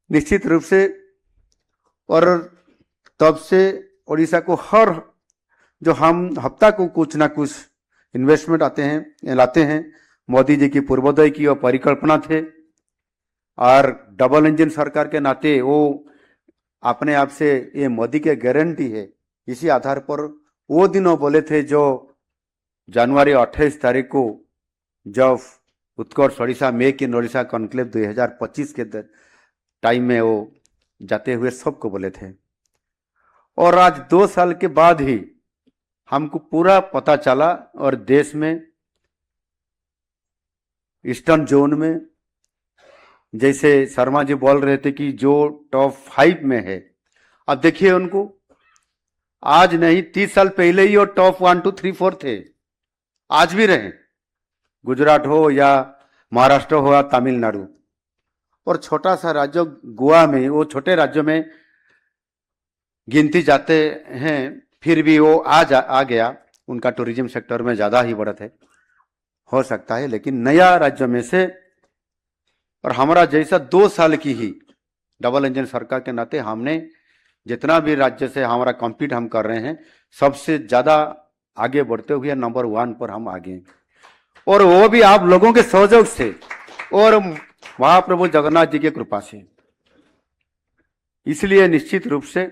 निश्चित रूप से। और तब से उड़ीसा को हर जो हम हफ्ता को कुछ ना कुछ इन्वेस्टमेंट लाते हैं। मोदी जी की पूर्वोदय की और परिकल्पना थे, और डबल इंजन सरकार के नाते वो अपने आप से ये मोदी की गारंटी है। इसी आधार पर वो दिनों बोले थे, जो जनवरी 28 तारीख को जब Utkarsh Odisha make in Odisha conclave 2025 के टाइम में वो जाते हुए सबको बोले थे। और आज 2 साल के बाद ही हमको पूरा पता चला, और देश में ईस्टर्न जोन में, जैसे शर्मा जी बोल रहे थे कि जो टॉप 5 में है, अब देखिए उनको आज नहीं 30 साल पहले ही वो टॉप 1 2 3 4 थे, आज भी रहे, गुजरात हो या महाराष्ट्र हो या तमिलनाडु। और छोटा सा राज्य गोवा में, वो छोटे राज्यों में गिनती जाते हैं, फिर भी वो आ गया। उनका टूरिज्म सेक्टर में ज्यादा ही बढ़त है, हो सकता है, लेकिन नया राज्य में से। और हमारा जैसा 2 साल की ही डबल इंजन सरकार के नाते हमने जितना भी राज्य से हमारा कॉम्पीट हम कर रहे हैं, सबसे ज्यादा आगे बढ़ते हुए नंबर 1 पर हम आगे हैं। और वो भी आप लोगों के सहयोग से और महाप्रभु जगन्नाथ जी की कृपा से। इसलिए निश्चित रूप से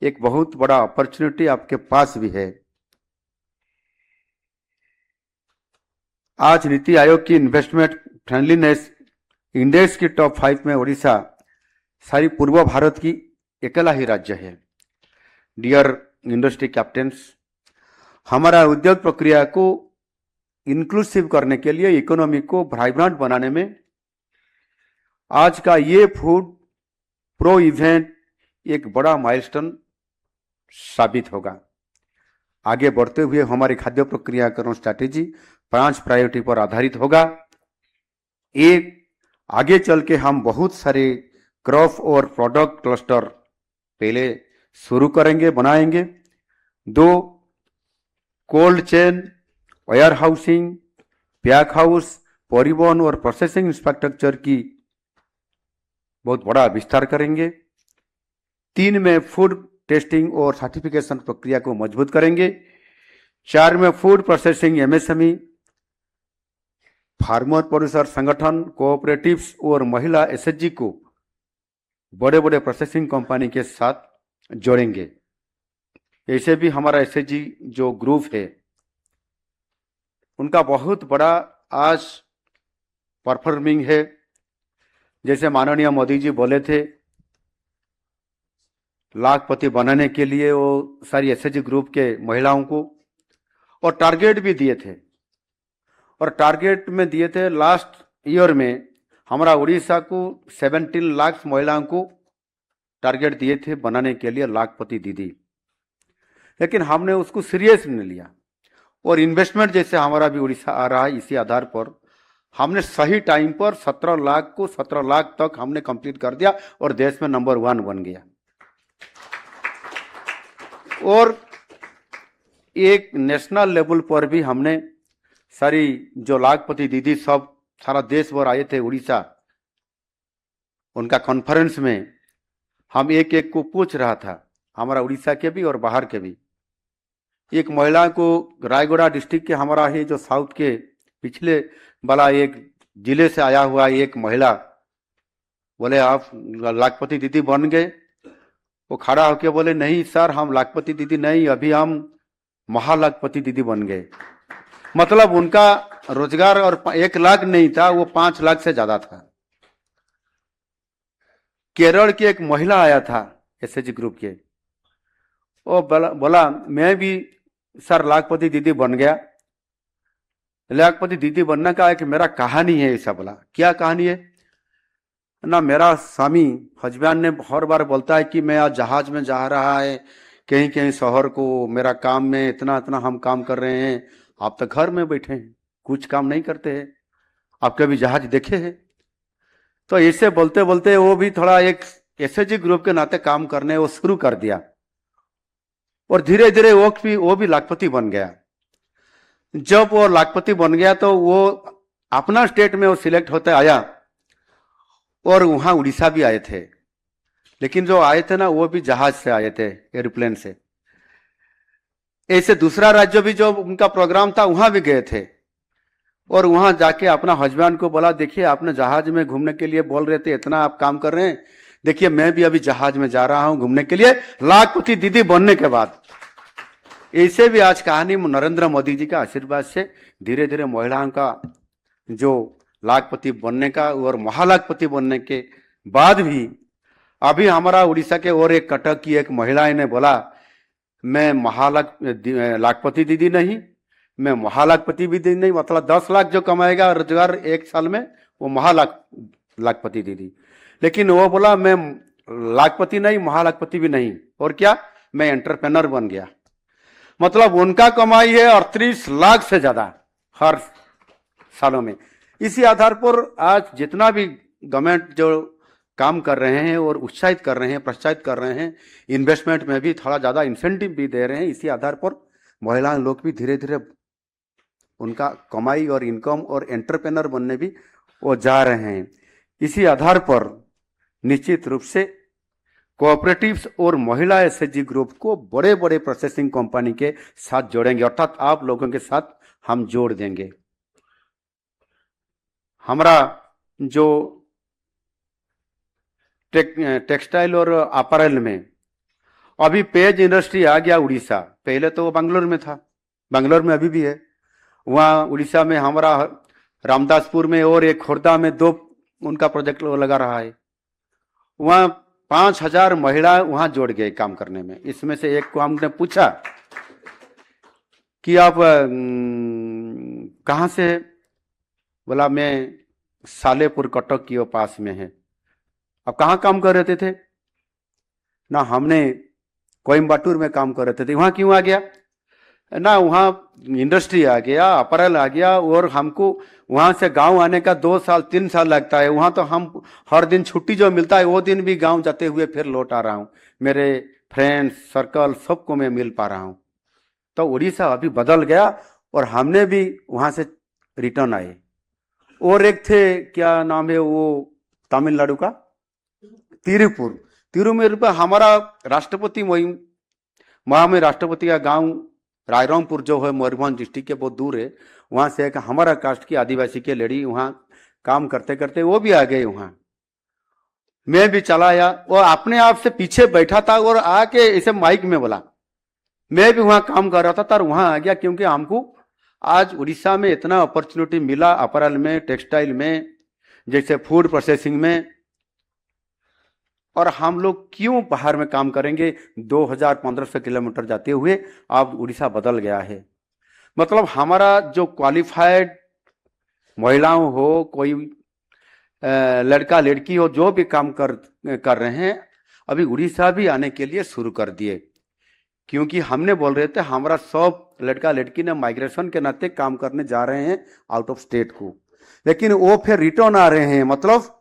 एक बहुत बड़ा अपॉर्चुनिटी आपके पास भी है। आज नीति आयोग की इन्वेस्टमेंट फ्रेंडलीनेस इंडेक्स की टॉप 5 में उड़ीसा सारी पूर्व भारत की अकेला ही राज्य है। डियर इंडस्ट्री कैप्टन्स, हमारा उद्योग प्रक्रिया को इंक्लूसिव करने के लिए, इकोनॉमी को वाइब्रेंट बनाने में आज का ये फूड प्रो इवेंट एक बड़ा माइलस्टोन साबित होगा। आगे बढ़ते हुए हमारी खाद्य प्रक्रियाकरण स्ट्रैटेजी 5 प्रायोरिटी पर आधारित होगा। एक, आगे चल के हम बहुत सारे क्रॉप और प्रोडक्ट क्लस्टर पहले शुरू करेंगे, बनाएंगे। 2, cold chain, warehousing, pack house, परिवहन और प्रोसेसिंग इंफ्रास्ट्रक्चर की बहुत बड़ा विस्तार करेंगे। 3 में फूड टेस्टिंग और सर्टिफिकेशन प्रक्रिया को मजबूत करेंगे। 4 में food processing MSME, farmer producer संगठन, कोऑपरेटिव्स और महिला एसएचजी को बड़े बड़े प्रोसेसिंग कंपनी के साथ जोड़ेंगे। ऐसे भी हमारा एसएचजी जो ग्रुप है, उनका बहुत बड़ा आज परफॉर्मिंग है। जैसे माननीय मोदी जी बोले थे, लाखपति बनाने के लिए वो सारी एसएचजी ग्रुप के महिलाओं को, और टारगेट भी दिए थे। और टारगेट में दिए थे लास्ट ईयर में हमारा उड़ीसा को 17 लाख महिलाओं को टारगेट दिए थे बनाने के लिए लाखपति दीदी। लेकिन हमने उसको सीरियस नहीं लिया, और इन्वेस्टमेंट जैसे हमारा भी उड़ीसा आ रहा है, इसी आधार पर हमने सही टाइम पर 17 लाख को 17 लाख तक हमने कंप्लीट कर दिया और देश में नंबर 1 बन गया। और एक नेशनल लेवल पर भी हमने सारी जो लाखपति दीदी सब सारा देश भर आए थे उड़ीसा, उनका कॉन्फ्रेंस में हम एक एक को पूछ रहा था, हमारा उड़ीसा के भी और बाहर के भी। एक महिला को रायगढ़ डिस्ट्रिक्ट के हमारा है जो साउथ के पिछले वाला एक जिले से आया हुआ एक महिला बोले, आप लाखपति दीदी बन गए? वो खड़ा होकर बोले, नहीं सर, हम लाखपति दीदी नहीं, अभी हम महालाखपति दीदी बन गए। मतलब उनका रोजगार और 1 लाख नहीं था, वो 5 लाख से ज्यादा था। केरल की एक महिला आया था एसएचजी ग्रुप के, वो बोला मैं भी सर लाखपति दीदी बन गया। लाखपति दीदी बनने का एक मेरा कहानी है। ऐसा बोला, क्या कहानी है ना, मेरा स्वामी हस्बैंड ने हर बार बोलता है कि मैं आज जहाज में जा रहा है कहीं कहीं शहर को, मेरा काम में इतना इतना हम काम कर रहे हैं, आप तो घर में बैठे हैं, कुछ काम नहीं करते हैं, आप कभी जहाज देखे हैं? तो ऐसे बोलते बोलते वो भी थोड़ा एक एसएचजी ग्रुप के नाते काम करने वो शुरू कर दिया, और धीरे धीरे वो भी लाखपति बन गया। जब वो लाखपति बन गया तो वो अपना स्टेट में वो सिलेक्ट होते आया, और वहां उड़ीसा भी आए थे, लेकिन जो आए थे ना वो भी जहाज से आए थे, एरोप्लेन से। ऐसे दूसरा राज्य भी जो उनका प्रोग्राम था वहां भी गए थे, और वहां जाके अपना हस्बैंड को बोला, देखिए आपने जहाज में घूमने के लिए बोल रहे थे, इतना आप काम कर रहे हैं, देखिए मैं भी अभी जहाज में जा रहा हूं घूमने के लिए लाखपति दीदी बनने के बाद। ऐसे भी आज कहानी नरेंद्र मोदी जी का आशीर्वाद से धीरे धीरे महिलाओं का जो लाखपति बनने का और महालाखपति बनने के बाद भी, अभी हमारा उड़ीसा के और एक कटक की एक महिला ने बोला, मैं लाखपति दीदी नहीं, मैं महालाखपति भी नहीं, मतलब 10 लाख जो कमाएगा रोजगार एक साल में वो लाखपति दीदी। लेकिन वो बोला मैं लाखपति नहीं, महालाखपति भी नहीं, और क्या, मैं एंटरप्रेन्योर बन गया। मतलब उनका कमाई है 38 लाख से ज्यादा हर सालों में। इसी आधार पर आज जितना भी गवर्नमेंट जो काम कर रहे हैं और उत्साहित कर रहे हैं, प्रोत्साहित कर रहे हैं, इन्वेस्टमेंट में भी थोड़ा ज्यादा इंसेंटिव भी दे रहे हैं, इसी आधार पर महिला लोग भी धीरे धीरे उनका कमाई और इनकम और एंटरप्रेन्योर बनने भी वो जा रहे हैं। इसी आधार पर निश्चित रूप से कोऑपरेटिव्स और महिला एसएचजी ग्रुप को बड़े बड़े प्रोसेसिंग कंपनी के साथ जोड़ेंगे, अर्थात आप लोगों के साथ हम जोड़ देंगे। हमारा जो टेक्सटाइल और अपैरल में अभी पेज इंडस्ट्री आ गया उड़ीसा, पहले तो वो बेंगलोर में था, बेंगलोर में अभी भी है। वहाँ उड़ीसा में हमारा रामदासपुर में और एक खुर्दा में 2 उनका प्रोजेक्ट लगा रहा है। वहाँ 5000 महिला वहां जोड़ गए काम करने में। इसमें से एक को हमने पूछा कि आप कहाँ से है, बोला मैं सालेपुर कटक की पास में है। अब कहाँ काम कर रहे थे ना, हमने कोयम्बटूर में काम कर रहे थे, वहां क्यों आ गया ना, वहां इंडस्ट्री आ गया, अपैरल आ गया, और हमको वहां से गांव आने का 2 साल 3 साल लगता है। वहां तो हम हर दिन छुट्टी जो मिलता है वो दिन भी गांव जाते हुए फिर लौट आ रहा हूं, मेरे फ्रेंड्स सर्कल सबको मैं मिल पा रहा हूं। तो उड़ीसा अभी बदल गया और हमने भी वहां से रिटर्न आए। और एक थे, क्या नाम है वो, तमिलनाडु का तिरुपुर हमारा राष्ट्रपति मुहिम, वहां में राष्ट्रपति का गांव रायरंगपुर जो है मयूरभंज डिस्ट्रिक्ट के बहुत दूर है, वहां से एक हमारा कास्ट की आदिवासी के लेडी वहां काम करते करते वो भी आ गए वहां। मैं भी चला आया, और अपने आप से पीछे बैठा था और आके ऐसे माइक में बोला, मैं भी वहां काम कर रहा था और वहां आ गया, क्योंकि हमको आज उड़ीसा में इतना अपॉर्चुनिटी मिला, अपैरल में, टेक्सटाइल में, जैसे फूड प्रोसेसिंग में, और हम लोग क्यों बाहर में काम करेंगे। 2500 किलोमीटर जाते हुए अब उड़ीसा बदल गया है। मतलब हमारा जो क्वालिफाइड महिलाओं हो, कोई लड़का लड़की हो, जो भी काम कर रहे हैं, अभी उड़ीसा भी आने के लिए शुरू कर दिए। क्योंकि हमने बोल रहे थे हमारा सब लड़का लड़की ने माइग्रेशन के नाते काम करने जा रहे हैं आउट ऑफ स्टेट को, लेकिन वो फिर रिटर्न आ रहे हैं, मतलब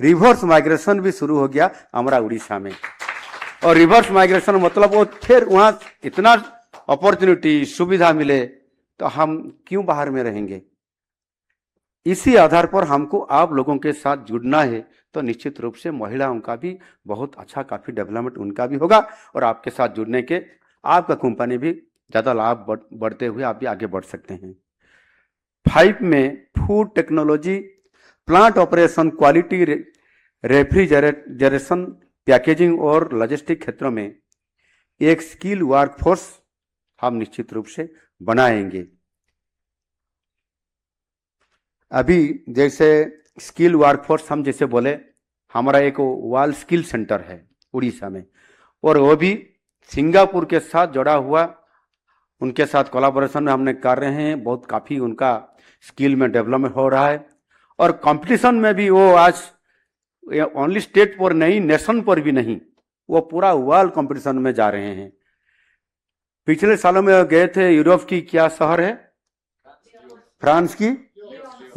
रिवर्स माइग्रेशन भी शुरू हो गया हमारा उड़ीसा में। और रिवर्स माइग्रेशन मतलब वो फिर वहां इतना अपॉर्चुनिटी सुविधा मिले तो हम क्यों बाहर में रहेंगे। इसी आधार पर हमको आप लोगों के साथ जुड़ना है, तो निश्चित रूप से महिलाओं का भी बहुत अच्छा, काफी डेवलपमेंट उनका भी होगा, और आपके साथ जुड़ने के आपका कंपनी भी ज्यादा लाभ बढ़ते हुए आप भी आगे बढ़ सकते हैं। 5 में food technology, plant operation, quality, refrigeration, packaging और लॉजिस्टिक क्षेत्रों में एक स्किल वर्कफोर्स हम निश्चित रूप से बनाएंगे। अभी जैसे स्किल वर्कफोर्स हम जैसे बोले, हमारा एक वाल स्किल सेंटर है उड़ीसा में, और वो भी सिंगापुर के साथ जुड़ा हुआ, उनके साथ कोलैबोरेशन में हमने कर रहे हैं, बहुत काफी उनका स्किल में डेवलपमेंट हो रहा है। और कंपटीशन में भी वो आज ओनली स्टेट पर नहीं, नेशन पर भी नहीं, वो पूरा वर्ल्ड कंपटीशन में जा रहे हैं। पिछले सालों में गए थे यूरोप की, क्या शहर है, फ्रांस की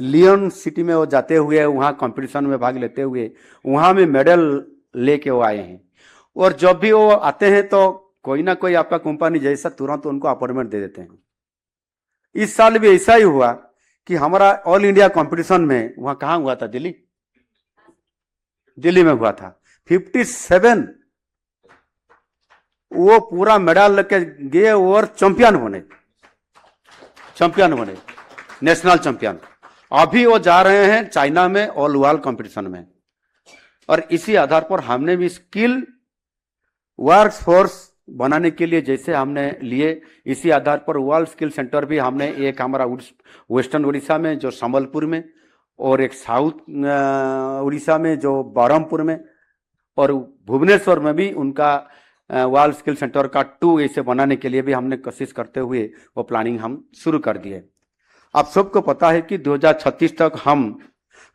लियोन सिटी में वो जाते हुए वहां कंपटीशन में भाग लेते हुए वहां में मेडल लेके वो आए हैं। और जब भी वो आते हैं तो कोई ना कोई आपका कंपनी जैसा तुरंत उनको अपॉइंटमेंट दे देते हैं। इस साल भी ऐसा ही हुआ कि हमारा ऑल इंडिया कंपटीशन में, वहां कहाँ हुआ था, दिल्ली, दिल्ली में हुआ था 57, वो पूरा मेडल लेके गए और चैंपियन बने, नेशनल चैंपियन। अभी वो जा रहे हैं चाइना में ऑल वर्ल्ड कंपटीशन में। और इसी आधार पर हमने भी स्किल वर्क फोर्स बनाने के लिए जैसे हमने लिए, इसी आधार पर वर्ल्ड स्किल सेंटर भी हमने एक हमारा वेस्टर्न उड़ीसा में जो संबलपुर में, और एक साउथ उड़ीसा में जो बरहमपुर में, और भुवनेश्वर में भी उनका वर्ल्ड स्किल सेंटर का 2 ऐसे बनाने के लिए भी हमने कोशिश करते हुए वो प्लानिंग हम शुरू कर दिए। आप सबको पता है कि 2036 तक हम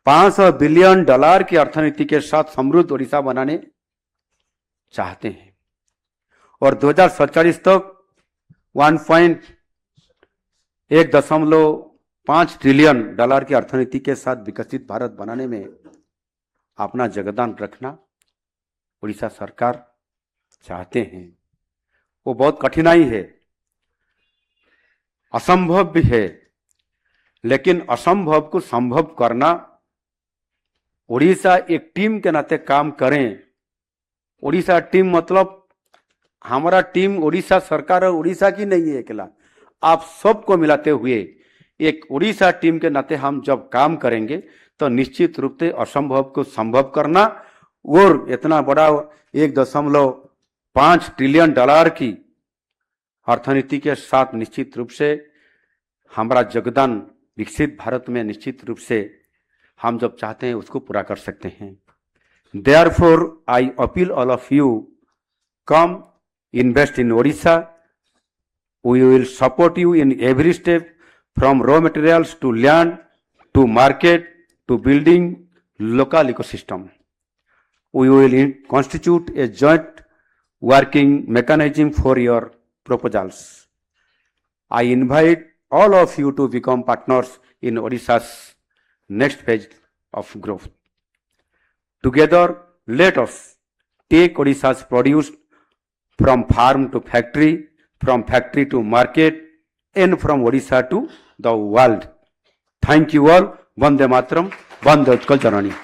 $500 बिलियन की अर्थनीति के साथ समृद्ध उड़ीसा बनाने चाहते हैं, और 2047 तक 1.5 ट्रिलियन डॉलर की अर्थनीति के साथ विकसित भारत बनाने में अपना योगदान रखना उड़ीसा सरकार चाहते हैं। वो बहुत कठिनाई है, असंभव भी है, लेकिन असंभव को संभव करना, उड़ीसा एक टीम के नाते काम करें। उड़ीसा टीम मतलब हमारा टीम उड़ीसा सरकार और उड़ीसा की नहीं है अकेला, आप सबको मिलाते हुए एक उड़ीसा टीम के नाते हम जब काम करेंगे तो निश्चित रूप से असंभव को संभव करना, और इतना बड़ा 1.5 ट्रिलियन डॉलर की अर्थनीति के साथ निश्चित रूप से हमारा योगदान विकसित भारत में निश्चित रूप से हम जब चाहते हैं उसको पूरा कर सकते हैं। Therefore, I appeal all of you, come invest in Odisha. We will support you in every step, from raw materials to land to market to building local ecosystem. We will constitute a joint working mechanism for your proposals. I invite all of you to become partners in Odisha's next phase of growth. Together, let us take Odisha's produce from farm to factory, from factory to market, and from Odisha to the world. Thank you all. Vande Mataram, Vande Utkal Janani.